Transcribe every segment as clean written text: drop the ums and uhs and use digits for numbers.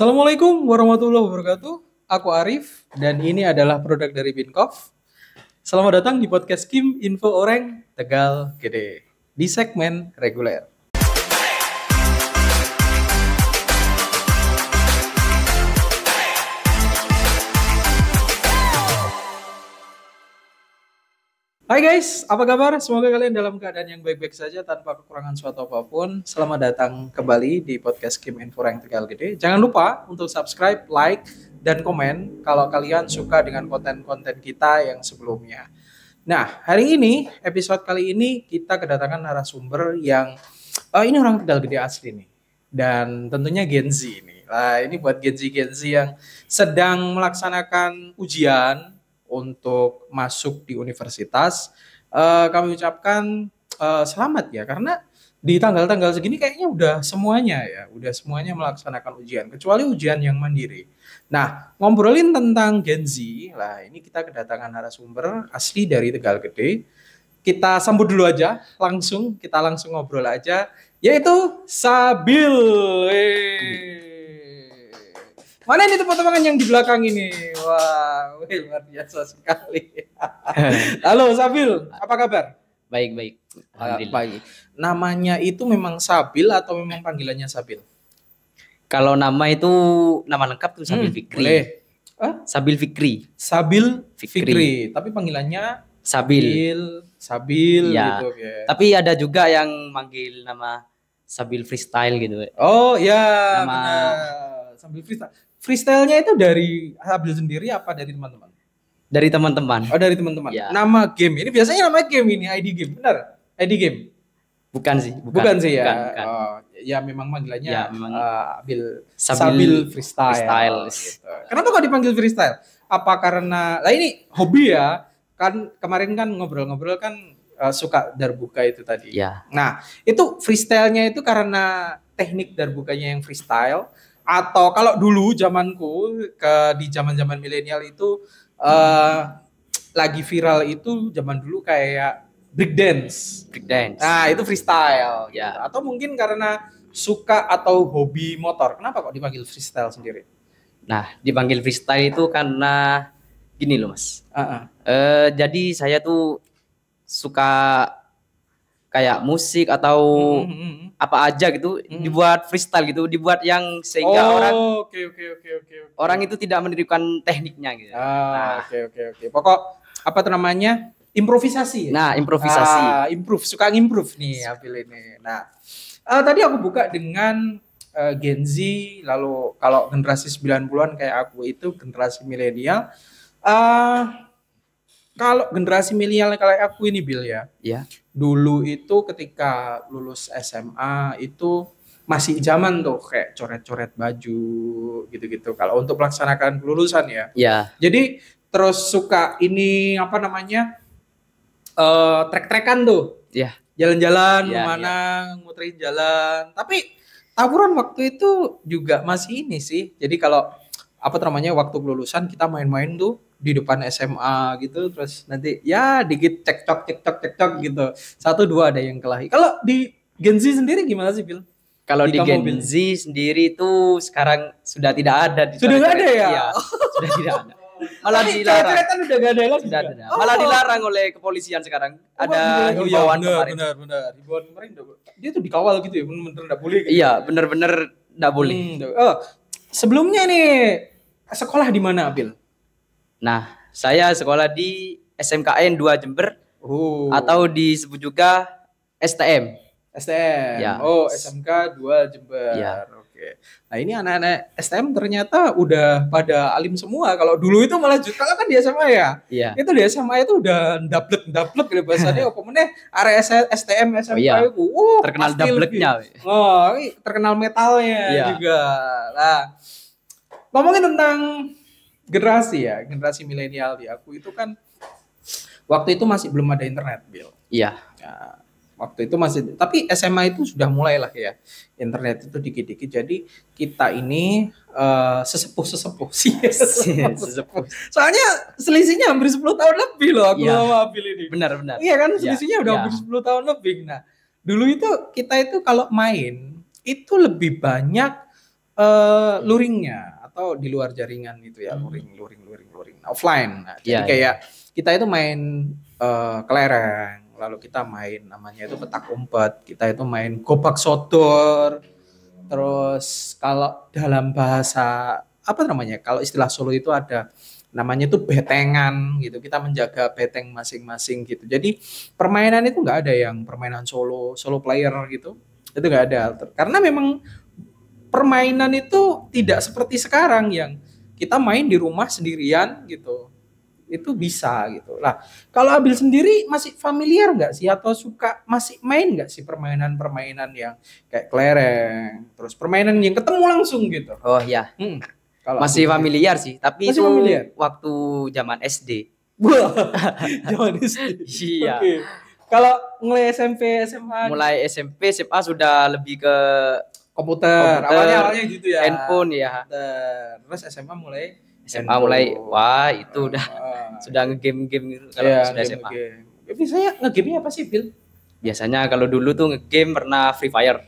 Assalamualaikum warahmatullahi wabarakatuh. Aku Arif dan ini adalah produk dari Binkov. Selamat datang di podcast Kim Info Oreng Tegal Gede di segmen reguler. Hai guys, apa kabar? Semoga kalian dalam keadaan yang baik-baik saja tanpa kekurangan suatu apapun. Selamat datang kembali di podcast Kim Info Oreng Tegal Gede. Jangan lupa untuk subscribe, like, dan komen kalau kalian suka dengan konten-konten kita yang sebelumnya. Nah, hari ini, episode kali ini kita kedatangan narasumber yang ini orang Tegal Gede asli nih. Dan tentunya Gen Z nih. Nah, ini buat Gen Z yang sedang melaksanakan ujian untuk masuk di universitas. Kami ucapkan selamat ya, karena di tanggal-tanggal segini kayaknya udah semuanya melaksanakan ujian, kecuali ujian yang mandiri. Nah, ngobrolin tentang Gen Z, lah ini kita kedatangan narasumber asli dari Tegal Gede. Kita sambut dulu aja, kita langsung ngobrol aja, yaitu Sabil. Mana ini tepuk-tepukan yang di belakang ini? Wah, luar biasa sekali. Halo Sabil, apa kabar? Baik. Alhamdulillah. Baik. Namanya itu memang Sabil atau memang panggilannya Sabil? Kalau nama itu nama lengkap tuh Sabil Fikri. Boleh. Sabil Fikri. Sabil Fikri. Tapi panggilannya Sabil ya. Gitu. Ya. Tapi ada juga yang manggil nama Sabil Freestyle gitu. Oh ya. Nama Sabil Freestyle. Freestyle-nya itu dari Sabil sendiri apa dari teman-teman? Dari teman-teman. Oh, dari teman-teman. Ya. Nama game ini biasanya namanya game ini ID game, benar? ID game. Bukan sih ya. Bukan. Oh, ya memang panggilannya ya, memang Sabil Freestyle. Gitu. Kenapa kok dipanggil freestyle? Apa karena ini hobi ya? Kan kemarin kan ngobrol-ngobrol kan suka darbuka itu tadi. Ya. Nah, itu freestyle-nya itu karena teknik darbukanya yang freestyle, atau kalau dulu zamanku di zaman-zaman milenial itu lagi viral itu zaman dulu kayak break dance. Nah, itu freestyle ya. Gitu. Atau mungkin karena suka atau hobi motor. Kenapa kok dipanggil freestyle sendiri? Nah, dipanggil freestyle itu karena gini loh, Mas. Jadi saya tuh suka kayak musik atau apa aja gitu dibuat freestyle gitu, dibuat yang sehingga orang itu tidak menirukan tekniknya gitu. Oke. Pokok apa namanya? Improvisasi. Nah, improvisasi. Suka ngimprove nih Apil ini. Nah, tadi aku buka dengan Gen Z, lalu kalau generasi 90-an kayak aku itu generasi milenial. Kalau generasi milenial kayak aku ini Bil ya. Iya. Dulu itu ketika lulus SMA itu masih zaman tuh kayak coret-coret baju gitu-gitu. Kalau untuk melaksanakan kelulusan ya. Iya. Jadi terus suka ini apa namanya? Trek-trekan tuh. Iya. Jalan-jalan kemana, muterin jalan. Tapi tawuran waktu itu juga masih ini sih. Jadi kalau apa namanya waktu kelulusan kita main-main tuh di depan SMA gitu, terus nanti ya dikit cekcok gitu. 1-2 ada yang kelahi. Kalau di Gen Z sendiri gimana sih, Bil? Kalau di Gen Z sendiri itu sekarang sudah tidak ada. Sudah nggak ada ya? Iya, sudah tidak ada. Malah dilarang. Udah nggak ada lagi. Sudah ada. Malah dilarang oleh kepolisian sekarang. Ada himbauan kemarin. Benar. Himbauan kemarin dia tuh dikawal gitu ya, benar-benar nggak boleh. Gitu. Iya, benar-benar nggak boleh. Sebelumnya nih sekolah di mana, Bil? Nah, saya sekolah di SMKN 2 Jember, atau disebut juga STM. Ya. SMK 2 Jember. Ya. Oke. Nah, ini anak-anak STM ternyata udah pada alim semua. Kalau dulu itu malah kalau kan di SMA ya. Iya. Itu di SMA itu udah ndablek gitu bahasanya. Apa meneh area STM SMK itu. Terkenal dableknya. Terkenal metalnya juga. Nah, ngomongin tentang generasi milenial di aku itu kan waktu itu masih belum ada internet, Bil. Iya. Ya, waktu itu masih, tapi SMA itu sudah mulai lah ya internet itu dikit-dikit. Jadi kita ini sesepuh sih. Sesepuh. Soalnya selisihnya hampir 10 tahun lebih loh aku sama Bil ini. Benar. Iya kan, selisihnya udah hampir 10 tahun lebih. Nah, dulu itu kita itu kalau main itu lebih banyak luringnya atau di luar jaringan itu ya, luring offline. Nah, jadi kayak kita itu main kelereng, lalu kita main namanya itu petak umpet, kita itu main gobak sodor. Terus kalau dalam bahasa apa namanya? Kalau istilah Solo itu ada namanya itu betengan gitu. Kita menjaga beteng masing-masing gitu. Jadi permainan itu nggak ada yang permainan solo player gitu. Itu nggak ada. Karena memang permainan itu tidak seperti sekarang yang kita main di rumah sendirian gitu. Itu bisa gitu. Lah, kalau Abil sendiri masih familiar nggak sih atau suka masih main nggak sih permainan-permainan yang kayak kelereng, terus permainan yang ketemu langsung gitu? Oh ya. Masih familiar sih, tapi masih itu familiar waktu zaman SD. Zaman SD. Iya. Okay. Kalau mulai SMP, SMA? Mulai SMP, SMA sudah lebih ke komputer. Awalnya gitu ya. Handphone ya. Terus SMA mulai wah itu udah sudah ngegame gitu kalau sudah SMA. Biasanya ngegame apa sih, Bil? Biasanya kalau dulu tuh ngegame pernah Free Fire.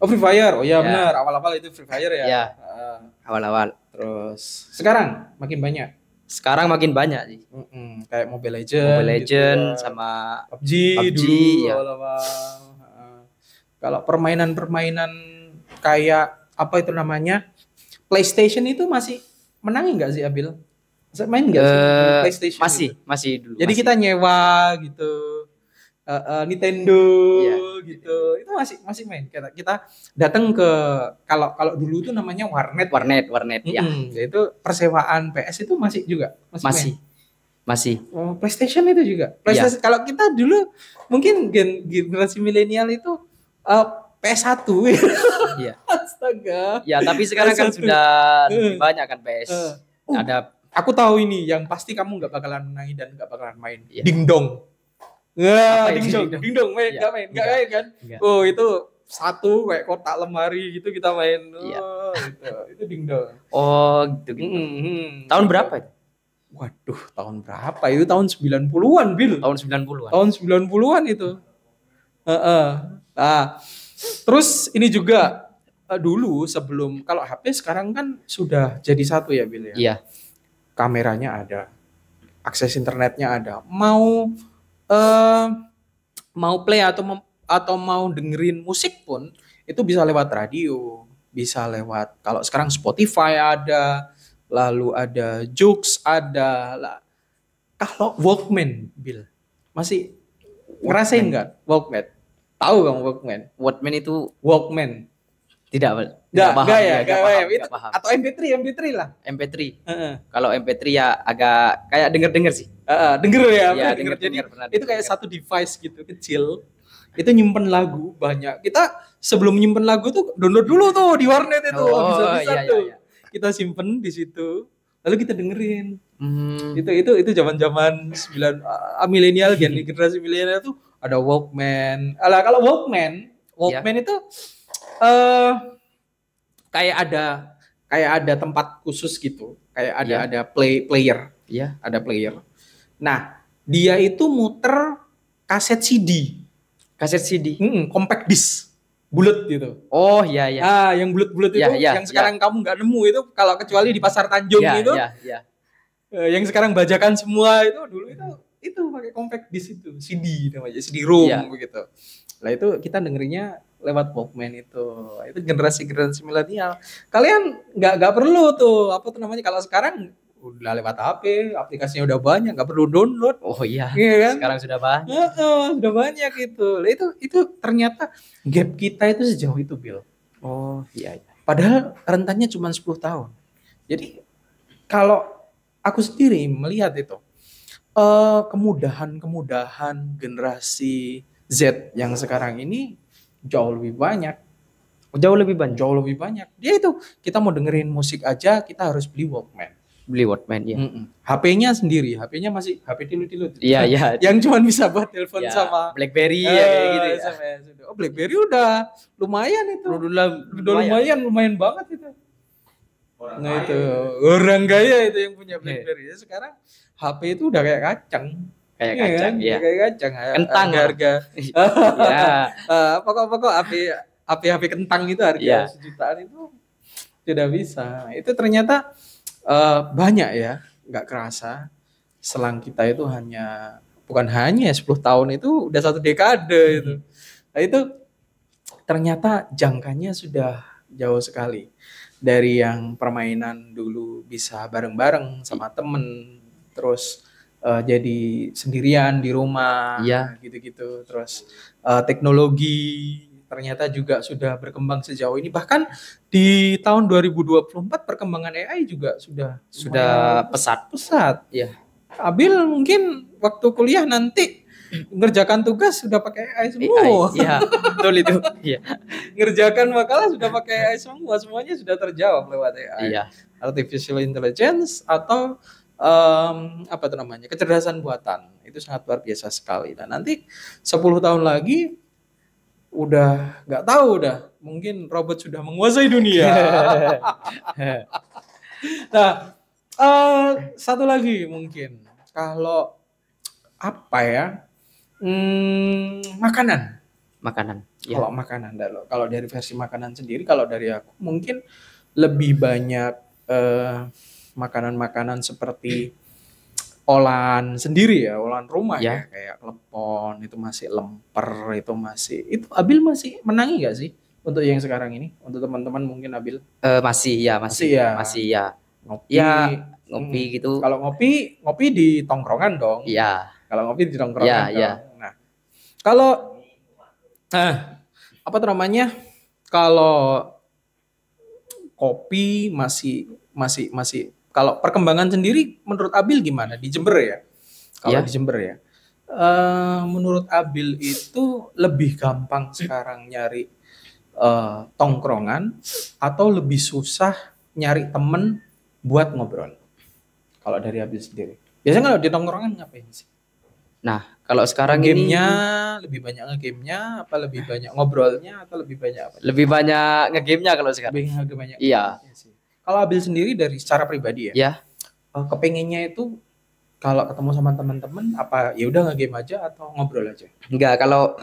Oh, Free Fire. Oh ya, benar, awal-awal itu Free Fire ya. Iya. Awal-awal. Terus sekarang makin banyak. Sekarang makin banyak sih. Kayak Mobile Legends gitu sama PUBG dulu ya. Kalau permainan kayak apa itu namanya? PlayStation itu masih menangi nggak sih, Abil? Main nggak sih PlayStation? Masih dulu. Jadi kita nyewa gitu, Nintendo gitu, itu masih main. Kita datang ke kalau dulu tuh namanya warnet ya. Itu persewaan PS itu masih juga masih. Oh, PlayStation itu juga. PlayStation kalau kita dulu mungkin generasi milenial itu PS1. Iya. Astaga. Ya, tapi sekarang kan sudah lebih banyak kan PS. Ada. Aku tahu ini yang pasti kamu nggak bakalan menangi dan nggak bakalan main. Dingdong. Dingdong main nggak main kan? Enggak. Oh, itu satu kayak kotak lemari gitu kita main. Oh, itu Dingdong. Oh, gitu. Tahun berapa itu? Waduh, tahun berapa? Itu tahun 90-an, Bil. Tahun 90-an. Tahun 90-an itu. Nah, terus ini juga dulu sebelum kalau HP sekarang kan sudah jadi satu ya, Bil ya. Iya. Kameranya ada, akses internetnya ada. Mau play atau mau dengerin musik pun itu bisa lewat radio, bisa lewat kalau sekarang Spotify ada, lalu ada Joox ada. Kalau Walkman, Bil, masih ngerasain nggak Walkman? Tahu kamu Walkman? Walkman. Tidak paham. Itu paham. Atau MP3 lah. MP3. Kalau MP3 ya agak kayak denger sih. Denger ya. Ya denger. Itu kayak satu device gitu kecil. Itu nyimpen lagu banyak. Kita sebelum nyimpen lagu tuh download dulu tuh di warnet itu. Bisa tuh. Iya. Kita simpen di situ. Lalu kita dengerin. Itu zaman-zaman milenial, generasi milenial tuh ada Walkman. Kalau Walkman itu kayak ada tempat khusus gitu, kayak ada player. Iya. Ada player. Nah, dia itu muter kaset CD. Compact disc, bulat gitu. Oh iya. Yang bulat-bulat itu, yang sekarang kamu nggak nemu itu, kalau kecuali di Pasar Tanjung itu. Iya. Yang sekarang bajakan semua itu dulu itu pakai compact disc itu, CD namanya, CD-ROM begitu. Lah itu kita dengerinnya lewat Walkman itu generasi milenial. Kalian nggak perlu tuh apa tuh namanya, kalau sekarang udah lewat HP, aplikasinya udah banyak, nggak perlu download. Oh iya kan? Sekarang sudah banyak. Sudah banyak itu. Lah itu ternyata gap kita itu sejauh itu, Bil. Oh iya. Padahal rentannya cuma 10 tahun. Jadi kalau aku sendiri melihat itu kemudahan generasi Z yang sekarang ini jauh lebih banyak. Dia itu kita mau dengerin musik aja kita harus beli Walkman ya. HP-nya sendiri, HP-nya masih HP tilut-tilut. Iya. Yang cuma bisa buat telepon sama BlackBerry kayak gitu ya. Oh, BlackBerry udah lumayan itu. Udah lumayan banget itu. Nah itu orang kaya itu yang punya BlackBerry. Sekarang HP itu udah kayak kacang. Kayak kacang. Kentang harga. Iya. Pokok HP kentang itu harga sejutaan itu. Sudah bisa. Itu ternyata banyak ya, nggak kerasa. Selang kita itu bukan hanya 10 tahun, itu udah 1 dekade itu. Nah itu ternyata jangkanya sudah jauh sekali. Dari yang permainan dulu bisa bareng-bareng sama temen, terus jadi sendirian di rumah, Iya. gitu-gitu. Terus teknologi ternyata juga sudah berkembang sejauh ini. Bahkan di tahun 2024 perkembangan AI juga sudah pesat. Iya. Abil mungkin waktu kuliah nanti ngerjakan tugas sudah pakai AI semua. AI. Iya, betul itu. Iya. Ngerjakan makalah sudah pakai AI semua, semuanya sudah terjawab lewat AI. Iya. Artificial intelligence atau apa itu namanya, kecerdasan buatan, itu sangat luar biasa sekali. Dan nanti 10 tahun lagi udah nggak tahu, mungkin robot sudah menguasai dunia. Nah, satu lagi mungkin kalau apa ya, makanan. Ya. Kalau makanan, kalau dari versi makanan sendiri, kalau dari aku mungkin lebih banyak makanan-makanan seperti olahan sendiri ya, olahan rumah ya, kayak klepon itu masih, lemper itu masih. Itu Abil masih menangi gak sih untuk yang sekarang ini? Untuk teman-teman mungkin Abil? Masih ya. Ngopi. Ya, ngopi gitu. Kalau ngopi di tongkrongan dong. Iya. Kalau ngopi di tongkrongan dong. Iya. Nah, kalau apa tuh namanya? Kalau kopi masih kalau perkembangan sendiri menurut Abil gimana di Jember ya? Kalau di Jember ya. Menurut Abil itu lebih gampang sekarang nyari tongkrongan atau lebih susah nyari temen buat ngobrol? Kalau dari Abil sendiri. Biasanya kalau di tongkrongan ngapain sih? Nah, kalau sekarang game-nya lebih banyak nge-game-nya apa lebih banyak ngobrolnya atau lebih banyak apa? Lebih banyak nge-game-nya kalau sekarang. Lebih banyak. Iya. Kalau Abil sendiri dari secara pribadi ya. Iya. Kepengennya itu kalau ketemu sama teman-teman apa ya udah nge-game aja atau ngobrol aja? Enggak, kalau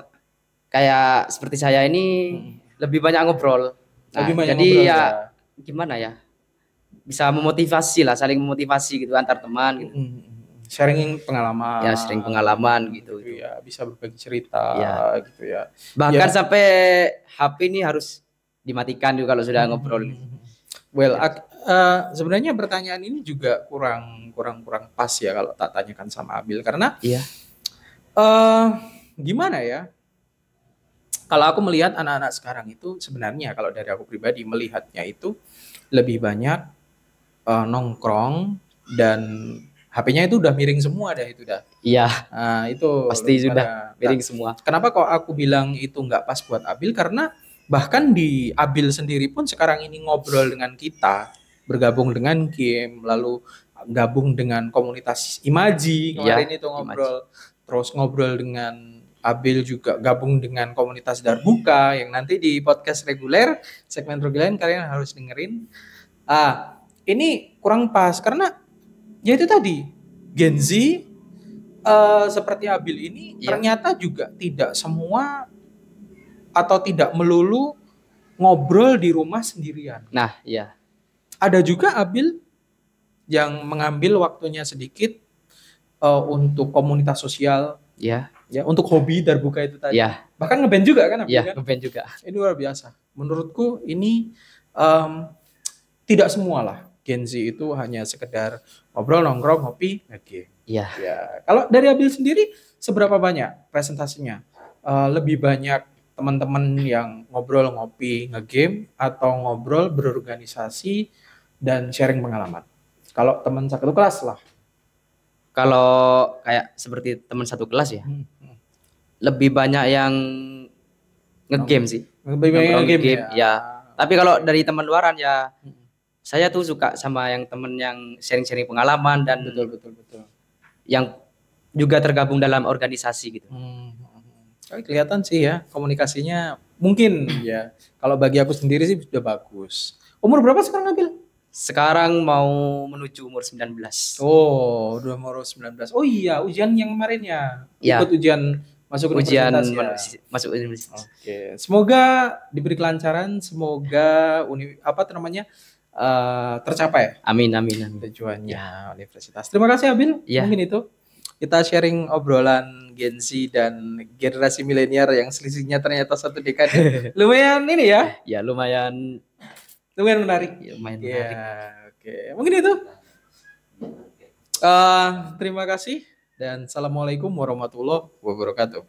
kayak seperti saya ini lebih banyak ngobrol. Nah, lebih banyak jadi ngobrol ya gimana ya? Bisa memotivasi lah, saling memotivasi gitu antar teman gitu. Sharing pengalaman. Ya, sharing pengalaman gitu. Ya, bisa berbagi cerita gitu ya. Bahkan sampai HP ini harus dimatikan juga kalau sudah ngobrol gitu. Well, sebenarnya pertanyaan ini juga kurang pas ya kalau tak tanyakan sama Abil, karena gimana ya? Kalau aku melihat anak-anak sekarang itu sebenarnya, kalau dari aku pribadi melihatnya itu lebih banyak nongkrong dan HP-nya itu udah miring semua itu dah. Iya. Nah, itu pasti sudah miring semua. Kenapa kok aku bilang itu nggak pas buat Abil? Karena bahkan di Abil sendiri pun sekarang ini ngobrol dengan kita, bergabung dengan game, lalu gabung dengan komunitas Imaji kemarin itu ngobrol, terus ngobrol dengan Abil juga gabung dengan komunitas Darbuka yang nanti di podcast reguler, segmen reguler kalian harus dengerin. Ini kurang pas karena ya itu tadi, Gen Z seperti Abil ini ternyata juga tidak semua atau tidak melulu ngobrol di rumah sendirian. Nah, iya. Ada juga Abil yang mengambil waktunya sedikit untuk komunitas sosial. Ya, untuk hobi Darbuka itu tadi. Bahkan ngeband juga kan Abil? Iya, ngeband juga. Ini luar biasa. Menurutku ini tidak semua lah. Gen Z itu hanya sekedar ngobrol, nongkrong, ngopi, nge-game. Iya. Ya. Kalau dari Abil sendiri seberapa banyak presentasinya? Lebih banyak teman-teman yang ngobrol, ngopi, nge-game atau ngobrol, berorganisasi dan sharing pengalaman? Kalau teman satu kelas lah. Kalau kayak seperti teman satu kelas ya. Lebih banyak yang nge-game sih. Lebih banyak nge-game ya. Tapi kalau dari teman luaran ya saya tuh suka sama yang temen yang sharing-sharing pengalaman dan betul. Yang juga tergabung dalam organisasi gitu. Kelihatan sih ya komunikasinya mungkin ya. Kalau bagi aku sendiri sih sudah bagus. Umur berapa sekarang Abil? Sekarang mau menuju umur 19. Oh, udah umur 19. Oh iya, ujian yang kemarin ya. Ikut ujian masuk universitas ya. Masuk universitas. Oke. Semoga diberi kelancaran, semoga tercapai. Amin. Tujuannya Ya. universitas. Terima kasih Abil. Ya. Mungkin itu kita sharing obrolan Gen Z dan generasi milenial yang selisihnya ternyata 1 dekade. Lumayan ini ya. Ya lumayan menarik. Ya, lumayan Ya, menarik. oke. Mungkin itu. Terima kasih dan assalamualaikum warahmatullahi wabarakatuh.